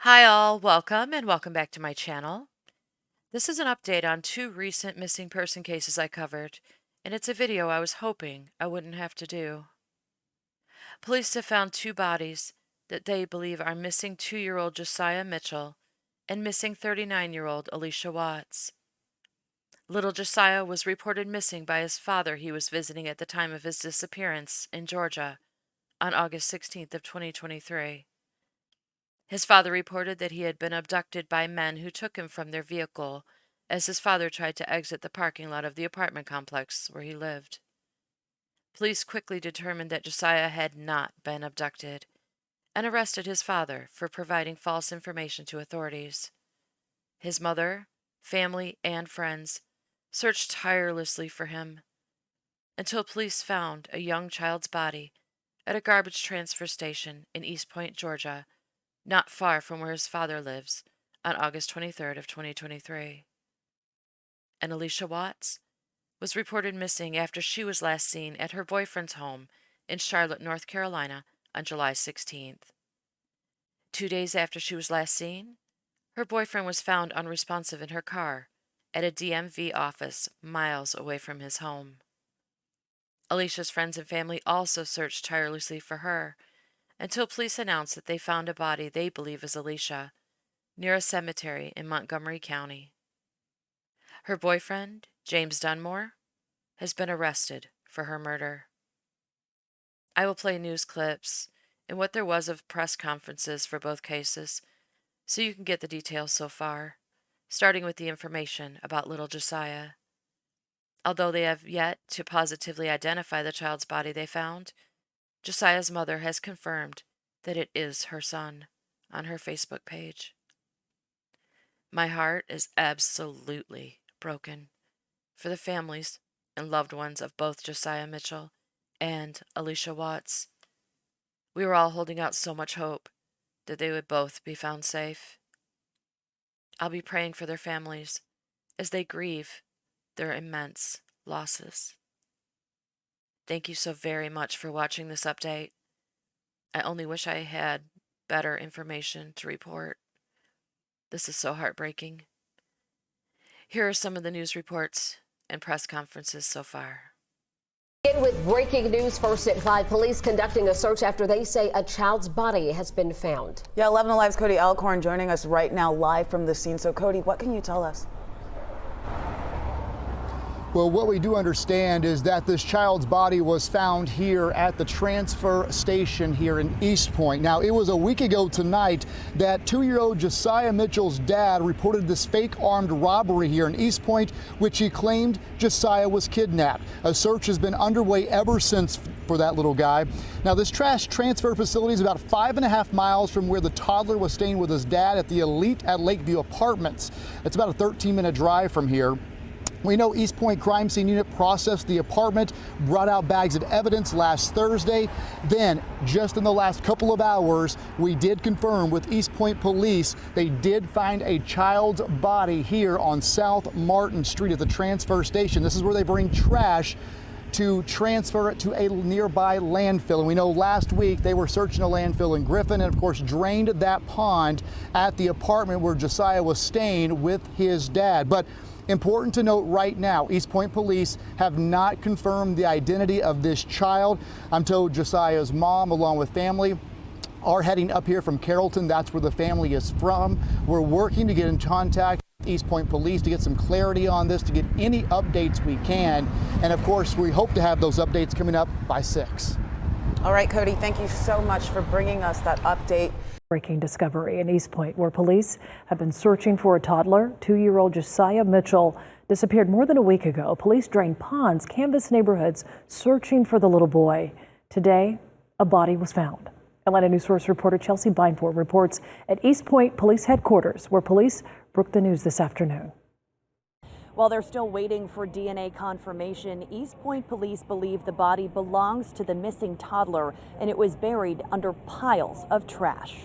Hi all, welcome and welcome back to my channel. This is an update on two recent missing person cases I covered, and it's a video I was hoping I wouldn't have to do. Police have found two bodies that they believe are missing 2-year-old Josiah Mitchell and missing 39-year-old Allisha Watts. Little Josiah was reported missing by his father he was visiting at the time of his disappearance in Georgia on August 16th of 2023. His father reported that he had been abducted by men who took him from their vehicle as his father tried to exit the parking lot of the apartment complex where he lived. Police quickly determined that Josiah had not been abducted and arrested his father for providing false information to authorities. His mother, family, and friends searched tirelessly for him until police found a young child's body at a garbage transfer station in East Point, Georgia, not far from where his father lives, on August 23rd of 2023. And Allisha Watts was reported missing after she was last seen at her boyfriend's home in Charlotte, North Carolina on July 16th. 2 days after she was last seen, her boyfriend was found unresponsive in her car at a DMV office miles away from his home. Allisha's friends and family also searched tirelessly for her until police announced that they found a body they believe is Allisha near a cemetery in Montgomery County. Her boyfriend, James Dunmore, has been arrested for her murder. I will play news clips and what there was of press conferences for both cases so you can get the details so far, starting with the information about little Josiah. Although they have yet to positively identify the child's body they found, Josiah's mother has confirmed that it is her son on her Facebook page. My heart is absolutely broken for the families and loved ones of both Josiah Mitchell and Allisha Watts. We were all holding out so much hope that they would both be found safe. I'll be praying for their families as they grieve their immense losses. Thank you so very much for watching this update. I only wish I had better information to report. This is so heartbreaking. Here are some of the news reports and press conferences so far. In with breaking news first at 5. Police conducting a search after they say a child's body has been found. Yeah, 11 Alive's Cody Alcorn joining us right now live from the scene. So Cody, what can you tell us? Well, what we do understand is that this child's body was found here at the transfer station here in East Point. Now, it was a week ago tonight that 2-year-old Josiah Mitchell's dad reported this fake armed robbery here in East Point, which he claimed Josiah was kidnapped. A search has been underway ever since for that little guy. Now, this trash transfer facility is about 5.5 miles from where the toddler was staying with his dad at the Elite at Lakeview Apartments. It's about a 13-minute drive from here. We know East Point Crime Scene Unit processed the apartment, brought out bags of evidence last Thursday. Then, just in the last couple of hours, we did confirm with East Point Police they did find a child's body here on South Martin Street at the transfer station. This is where they bring trash to transfer it to a nearby landfill. And we know last week they were searching a landfill in Griffin and, of course, drained that pond at the apartment where Josiah was staying with his dad. But important to note right now, East Point Police have not confirmed the identity of this child. I'm told Josiah's mom, along with family, are heading up here from Carrollton. That's where the family is from. We're working to get in contact with East Point Police to get some clarity on this, to get any updates we can. And of course, we hope to have those updates coming up by 6. All right, Cody, thank you so much for bringing us that update. Breaking discovery in East Point, where police have been searching for a toddler. 2-year-old Josiah Mitchell disappeared more than a week ago. Police drained ponds, canvassed neighborhoods, searching for the little boy. Today, a body was found. Atlanta News Source reporter Chelsea Bindford reports at East Point Police Headquarters, where police broke the news this afternoon. While they're still waiting for DNA confirmation, East Point police believe the body belongs to the missing toddler and it was buried under piles of trash.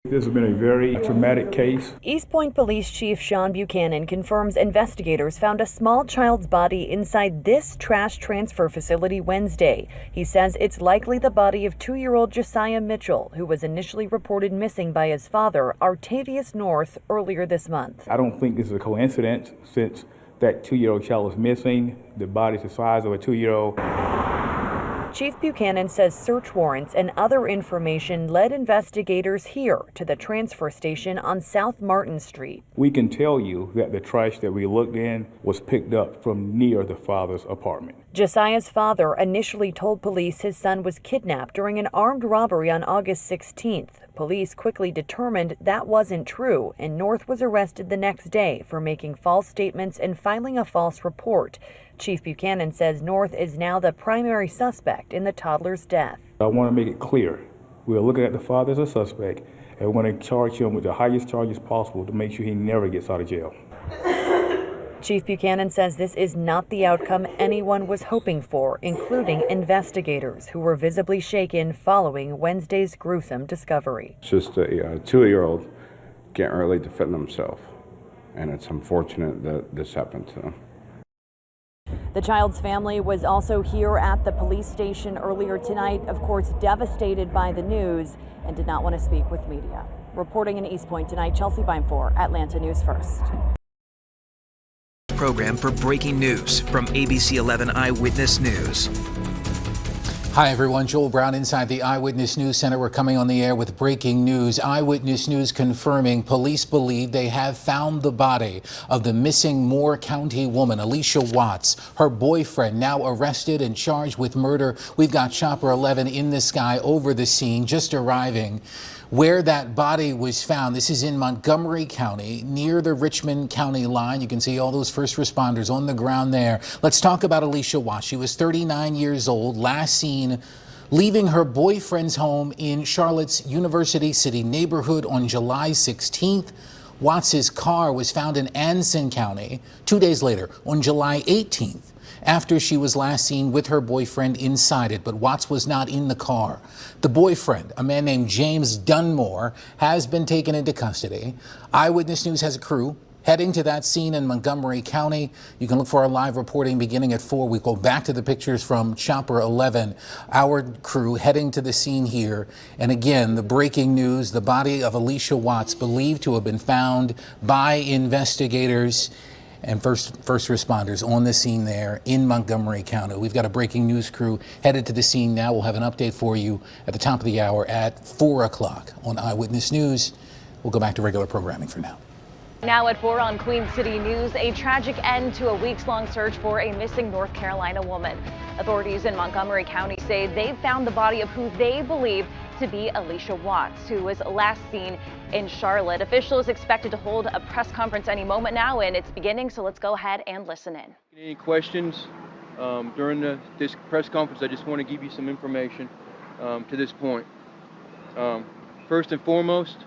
We've This has been a very traumatic case. East Point Police Chief Sean Buchanan confirms investigators found a small child's body inside this trash transfer facility Wednesday. He says it's likely the body of 2-year-old Josiah Mitchell, who was initially reported missing by his father, Artavius North, earlier this month. I don't think this is a coincidence since that 2-year-old child was missing. The body's the size of a 2-year-old. Chief Buchanan says search warrants and other information led investigators here to the transfer station on South Martin Street. We can tell you that the trash that we looked in was picked up from near the father's apartment. Josiah's father initially told police his son was kidnapped during an armed robbery on August 16th. Police quickly determined that wasn't true, and North was arrested the next day for making false statements and filing a false report. Chief Buchanan says North is now the primary suspect in the toddler's death. I want to make it clear, we're looking at the father as a suspect, and we're going to charge him with the highest charges possible to make sure he never gets out of jail. Chief Buchanan says this is not the outcome anyone was hoping for, including investigators who were visibly shaken following Wednesday's gruesome discovery. It's just a 2-year-old can't really defend himself, and it's unfortunate that this happened to him. The child's family was also here at the police station earlier tonight, of course devastated by the news, and did not want to speak with media. Reporting in East Point tonight, Chelsea Beimfor, Atlanta News First. Program for breaking news from ABC 11 Eyewitness News. Hi everyone, Joel Brown inside the Eyewitness News Center. We're coming on the air with breaking news. Eyewitness News confirming police believe they have found the body of the missing Moore County woman, Allisha Watts. Her boyfriend now arrested and charged with murder. We've got Chopper 11 in the sky over the scene, just arriving. Where that body was found, this is in Montgomery County, near the Richmond County line. You can see all those first responders on the ground there. Let's talk about Allisha Watts. She was 39 years old, last seen leaving her boyfriend's home in Charlotte's University City neighborhood on July 16th. Watts's car was found in Anson County 2 days later, on July 18th. After she was last seen with her boyfriend inside it, but Watts was not in the car. The boyfriend, a man named James Dunmore, has been taken into custody. Eyewitness News has a crew heading to that scene in Montgomery County. You can look for our live reporting beginning at 4. We go back to the pictures from Chopper 11. Our crew heading to the scene here. And again, the breaking news, the body of Allisha Watts believed to have been found by investigators and first responders on the scene there in Montgomery County. We've got a breaking news crew headed to the scene now. We'll have an update for you at the top of the hour at 4 o'clock on Eyewitness News. We'll go back to regular programming for now. Now at 4 on Queen City News, a tragic end to a weeks-long search for a missing North Carolina woman. Authorities in Montgomery County say they've found the body of who they believe to be Allisha Watts, who was last seen in Charlotte. Officials expected to hold a press conference any moment now, and it's beginning, so let's go ahead and listen in. Any questions during this press conference? I just want to give you some information to this point. First and foremost,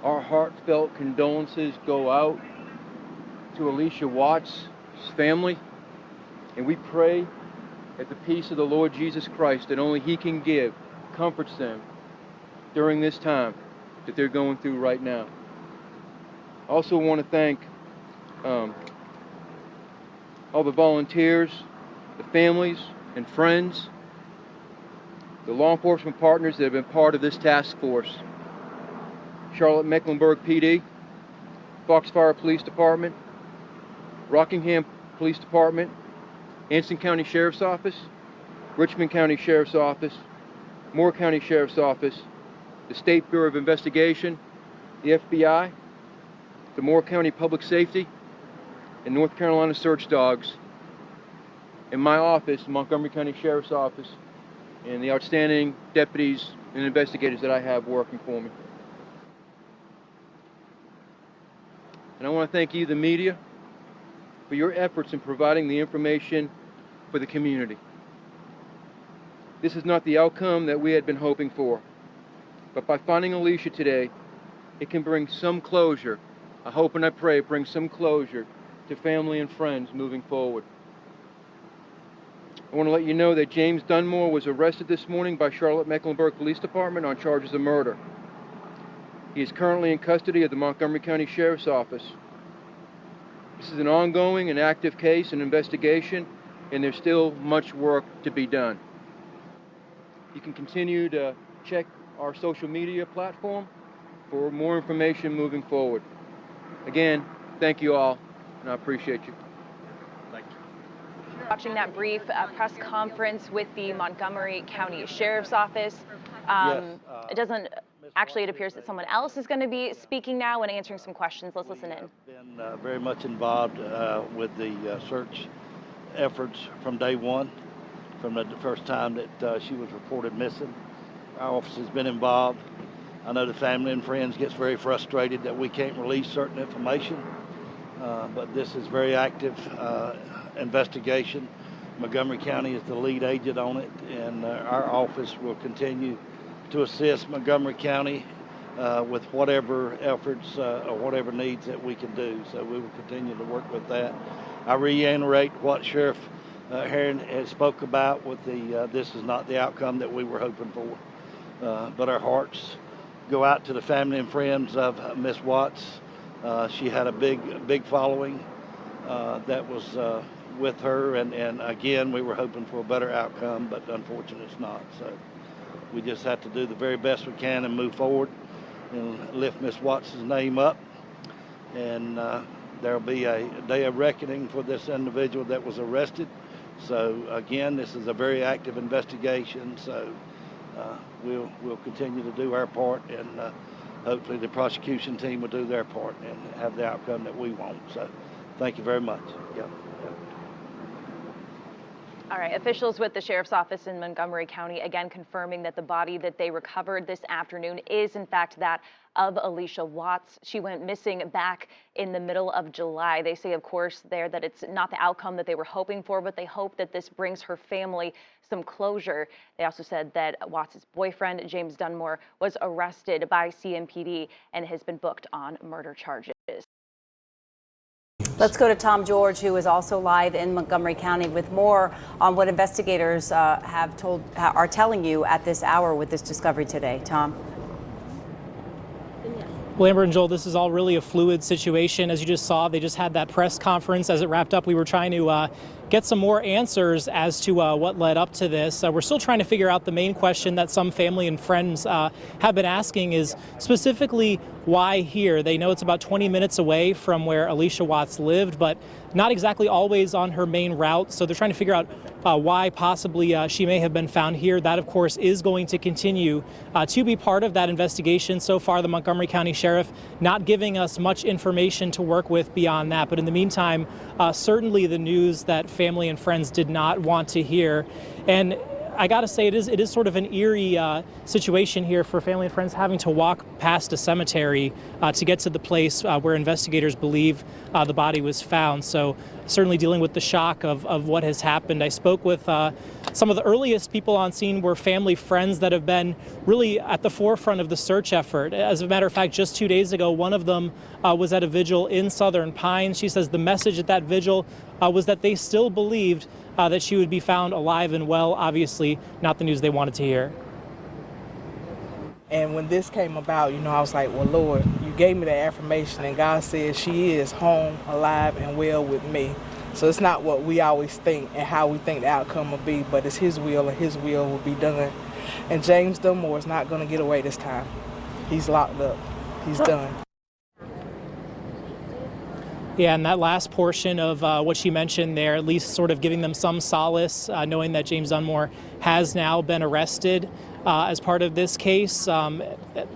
our heartfelt condolences go out to Allisha Watts' family, and we pray that the peace of the Lord Jesus Christ that only He can give comforts them during this time that they're going through right now. I also want to thank all the volunteers, the families and friends, the law enforcement partners that have been part of this task force. Charlotte-Mecklenburg PD, Foxfire Police Department, Rockingham Police Department, Anson County Sheriff's Office, Richmond County Sheriff's Office, Moore County Sheriff's Office, the State Bureau of Investigation, the FBI, the Moore County Public Safety, and North Carolina Search Dogs, and my office, Montgomery County Sheriff's Office, and the outstanding deputies and investigators that I have working for me. And I want to thank you, the media, for your efforts in providing the information for the community. This is not the outcome that we had been hoping for, but by finding Allisha today, it can bring some closure. I hope and I pray it brings some closure to family and friends moving forward. I want to let you know that James Dunmore was arrested this morning by Charlotte-Mecklenburg Police Department on charges of murder. He is currently in custody of the Montgomery County Sheriff's Office. This is an ongoing and active case and investigation, and there's still much work to be done. You can continue to check our social media platform for more information moving forward. Again, thank you all, and I appreciate you. Thank you. Watching that brief press conference with the Montgomery County Sheriff's Office. It doesn't actually, it appears that someone else is going to be speaking now and answering some questions. Let's listen in. Been very much involved with the search efforts from day one, from the first time that she was reported missing. Our office has been involved. I know the family and friends gets very frustrated that we can't release certain information, but this is very active investigation. Montgomery County is the lead agent on it, and our office will continue to assist Montgomery County with whatever efforts or whatever needs that we can do. So we will continue to work with that. I reiterate what Sheriff Herron has spoke about with the this is not the outcome that we were hoping for, but our hearts go out to the family and friends of Miss Watts. She had a big following that was with her, and again, we were hoping for a better outcome, but unfortunately it's not. So we just have to do the very best we can and move forward and lift Miss Watts' name up. And there'll be a day of reckoning for this individual that was arrested. So again, this is a very active investigation. So we'll continue to do our part, and hopefully the prosecution team will do their part and have the outcome that we want. So thank you very much. Yep. All right, officials with the Sheriff's Office in Montgomery County again confirming that the body that they recovered this afternoon is in fact that of Allisha Watts. She went missing back in the middle of July. They say, of course, there that it's not the outcome that they were hoping for, but they hope that this brings her family some closure. They also said that Watts' boyfriend, James Dunmore, was arrested by CMPD and has been booked on murder charges. Let's go to Tom George, who is also live in Montgomery County with more on what investigators are telling you at this hour with this discovery today. Tom. Well, Amber and Joel, this is all really a fluid situation. As you just saw, they just had that press conference. As it wrapped up, we were trying to get some more answers as to what led up to this. We're still trying to figure out the main question that some family and friends have been asking is specifically why here. They know it's about 20 minutes away from where Allisha Watts lived, but not exactly always on her main route. So they're trying to figure out why possibly she may have been found here. That, of course, is going to continue to be part of that investigation. So far, the Montgomery County Sheriff not giving us much information to work with beyond that. But in the meantime, certainly the news that family and friends did not want to hear. And I got to say, it is sort of an eerie situation here for family and friends having to walk past a cemetery to get to the place where investigators believe the body was found. So certainly dealing with the shock of what has happened. I spoke with some of the earliest people on scene were family friends that have been really at the forefront of the search effort. As a matter of fact, just 2 days ago, one of them was at a vigil in Southern Pines. She says the message at that vigil was that they still believed that she would be found alive and well. Obviously not the news they wanted to hear. And when this came about, I was like, well, Lord, you gave me that affirmation, and God said she is home, alive, and well with me. So it's not what we always think and how we think the outcome will be, but it's His will, and His will will be done. And James Dunmore is not going to get away this time. He's locked up. He's done. Yeah, and that last portion of what she mentioned there, at least sort of giving them some solace, knowing that James Dunmore has now been arrested as part of this case.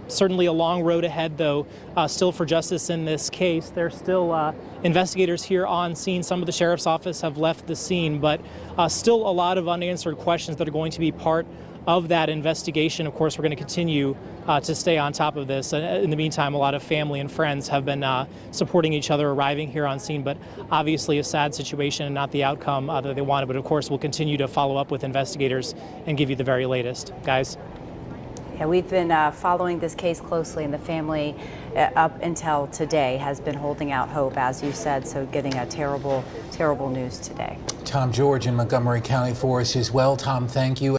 Certainly a long road ahead, though, still for justice in this case. There's still investigators here on scene. Some of the sheriff's office have left the scene, but still a lot of unanswered questions that are going to be part of that investigation. Of course, we're going to continue to stay on top of this. In the meantime, a lot of family and friends have been supporting each other arriving here on scene, but obviously a sad situation and not the outcome that they wanted. But of course, we'll continue to follow up with investigators and give you the very latest. Guys? Yeah, we've been following this case closely, and the family up until today has been holding out hope, as you said, so getting a terrible, terrible news today. Tom George in Montgomery County for us as well. Tom, thank you.